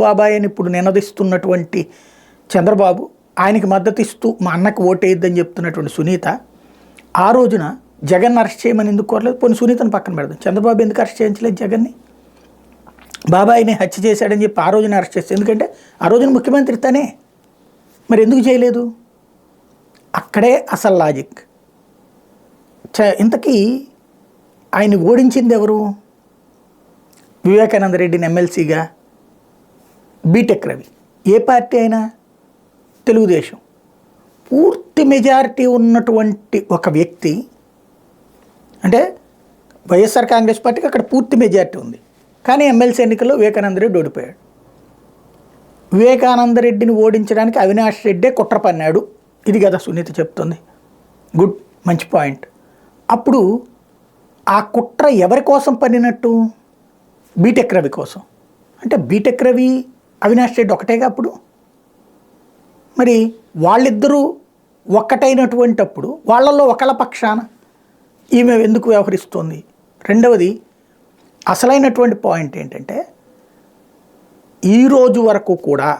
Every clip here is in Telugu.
బాబాయ్ అని ఇప్పుడు నినదిస్తున్నటువంటి చంద్రబాబు, ఆయనకి మద్దతు ఇస్తూ మా అన్నకి ఓటేయద్దని చెప్తున్నటువంటి సునీత, ఆ రోజున జగన్ అరెస్ట్ చేయమని ఎందుకు కోరలేదు? పోనీ సునీతను పక్కన పెడదాం, చంద్రబాబు ఎందుకు అరెస్ట్ చేయించలేదు జగన్ని? బాబాయిని హత్య చేశాడని చెప్పి ఆ రోజున అరెస్ట్ చేస్తే, ఎందుకంటే ఆ రోజున ముఖ్యమంత్రి తనే, మరి ఎందుకు చేయలేదు? అక్కడే అసలు లాజిక్. ఇంతకీ ఆయన ఓడించింది ఎవరు? వివేకానంద రెడ్డిని ఎమ్మెల్సీగా బీటెక్ రవి. ఏ పార్టీ అయినా? తెలుగుదేశం. పూర్తి మెజారిటీ ఉన్నటువంటి ఒక వ్యక్తి, అంటే వైఎస్ఆర్ కాంగ్రెస్ పార్టీకి అక్కడ పూర్తి మెజారిటీ ఉంది, కానీ ఎమ్మెల్సీ ఎన్నికల్లో వివేకానంద రెడ్డి ఓడిపోయాడు. వివేకానంద రెడ్డిని ఓడించడానికి అవినాష్ రెడ్డే కుట్ర పన్నాడు, ఇది కదా సునీత చెప్తుంది. గుడ్, మంచి పాయింట్. అప్పుడు ఆ కుట్ర ఎవరి కోసం పన్నినట్టు? బీటెక్ రవి కోసం. అంటే బీటెక్ రవి అవినాష్ రెడ్డి ఒకటేగా అప్పుడు. మరి వాళ్ళిద్దరూ ఒక్కటైనటువంటప్పుడు వాళ్ళల్లో ఒకళ్ళ పక్షాన ఈమె ఎందుకు వ్యవహరిస్తోంది? రెండవది, అసలైనటువంటి పాయింట్ ఏంటంటే, ఈరోజు వరకు కూడా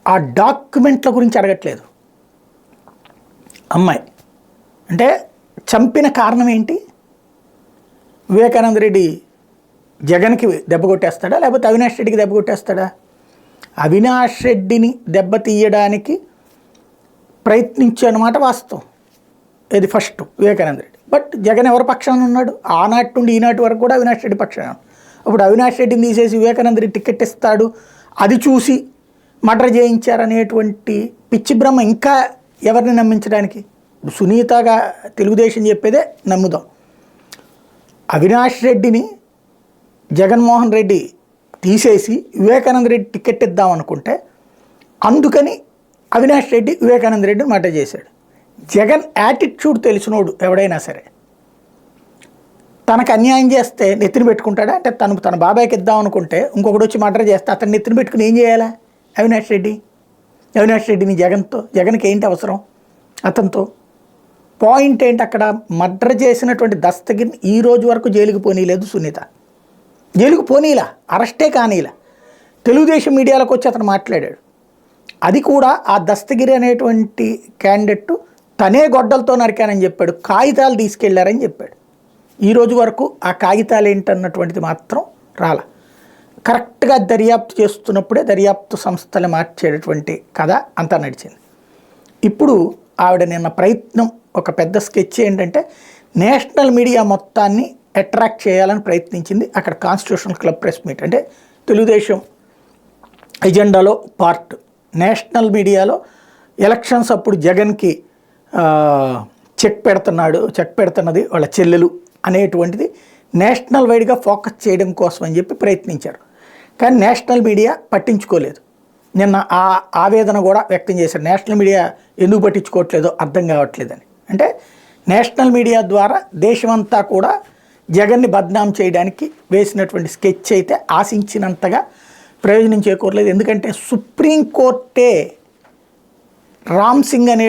ఆ డాక్యుమెంట్ల గురించి అడగట్లేదు అమ్మాయి. అంటే చంపిన కారణం ఏంటి? వివేకానంద రెడ్డి జగన్కి దెబ్బ కొట్టేస్తాడా, లేకపోతే అవినాష్ రెడ్డికి దెబ్బ కొట్టేస్తాడా? అవినాష్ రెడ్డిని దెబ్బతీయడానికి ప్రయత్నించన్నమాట వాస్తవం. ఇది ఫస్ట్ వివేకానంద రెడ్డి. బట్ జగన్ ఎవరి పక్షాన ఉన్నాడు? ఆనాటి నుండి ఈనాటి వరకు కూడా అవినాష్ రెడ్డి పక్షాన. అప్పుడు అవినాష్ రెడ్డిని తీసేసి వివేకానంద రెడ్డి టికెట్ ఇస్తాడు, అది చూసి మర్డర్ చేయించారనేటువంటి పిచ్చి బ్రహ్మ ఇంకా ఎవరిని నమ్మించడానికి? సునీతగా తెలుగుదేశం చెప్పేదే నమ్ముదాం. అవినాష్ రెడ్డిని జగన్మోహన్ రెడ్డి తీసేసి వివేకానంద రెడ్డి టికెట్ ఇద్దాం అనుకుంటే, అందుకని అవినాష్ రెడ్డి వివేకానంద రెడ్డిని మర్డర్ చేశాడు. జగన్ యాటిట్యూడ్ తెలిసినోడు ఎవడైనా సరే తనకు అన్యాయం చేస్తే నెత్తిని పెట్టుకుంటాడా? అంటే తన బాబాయ్కి ఇద్దాం అనుకుంటే ఇంకొకటి వచ్చి మర్డర్ చేస్తే అతను నెత్తిని పెట్టుకుని ఏం చేయాలా? అవినాష్ రెడ్డిని జగన్కి ఏంటి అవసరం అతనితో? పాయింట్ ఏంటి అక్కడ? మర్డర్ చేసినటువంటి దస్తగిరిని ఈ రోజు వరకు జైలుకి పోనీలేదు సునీత. జైలుకు పోనీలా, అరెస్టే కానీలా. తెలుగుదేశం మీడియాలోకి వచ్చి అతను మాట్లాడాడు. అది కూడా ఆ దస్తగిరి అనేటువంటి క్యాండిడేట్ తనే గొడ్డలతో నరికానని చెప్పాడు, కాగితాలు తీసుకెళ్లారని చెప్పాడు. ఈరోజు వరకు ఆ కాగితాలు ఏంటన్నటువంటిది మాత్రం రాల. కరెక్ట్గా దర్యాప్తు చేస్తున్నప్పుడే దర్యాప్తు సంస్థలు మార్చేటటువంటి కథ అంతా నడిచింది. ఇప్పుడు ఆవిడ నిన్న ప్రయత్నం, ఒక పెద్ద స్కెచ్ ఏంటంటే, నేషనల్ మీడియా మొత్తాన్ని అట్రాక్ట్ చేయాలని ప్రయత్నించింది. అక్కడ కాన్స్టిట్యూషనల్ క్లబ్ ప్రెస్ మీట్, అంటే తెలుగుదేశం ఎజెండాలో పార్ట్. నేషనల్ మీడియాలో ఎలక్షన్స్ అప్పుడు జగన్కి చెక్ పెడుతున్నది వాళ్ళ చెల్లెలు అనేటువంటిది నేషనల్ వైడ్గా ఫోకస్ చేయడం కోసం అని చెప్పి ప్రయత్నించారు. కానీ నేషనల్ మీడియా పట్టించుకోలేదు. నిన్న ఆ ఆవేదన కూడా వ్యక్తం చేశారు, నేషనల్ మీడియా ఎందుకు పట్టించుకోవట్లేదో అర్థం కావట్లేదని. అంటే నేషనల్ మీడియా ద్వారా దేశమంతా కూడా జగన్ని బద్నాం చేయడానికి వేసినటువంటి స్కెచ్ అయితే ఆశించినంతగా ప్రయోజనం చేకూరలేదు. ఎందుకంటే సుప్రీంకోర్టే రామ్ సింగ్ అనే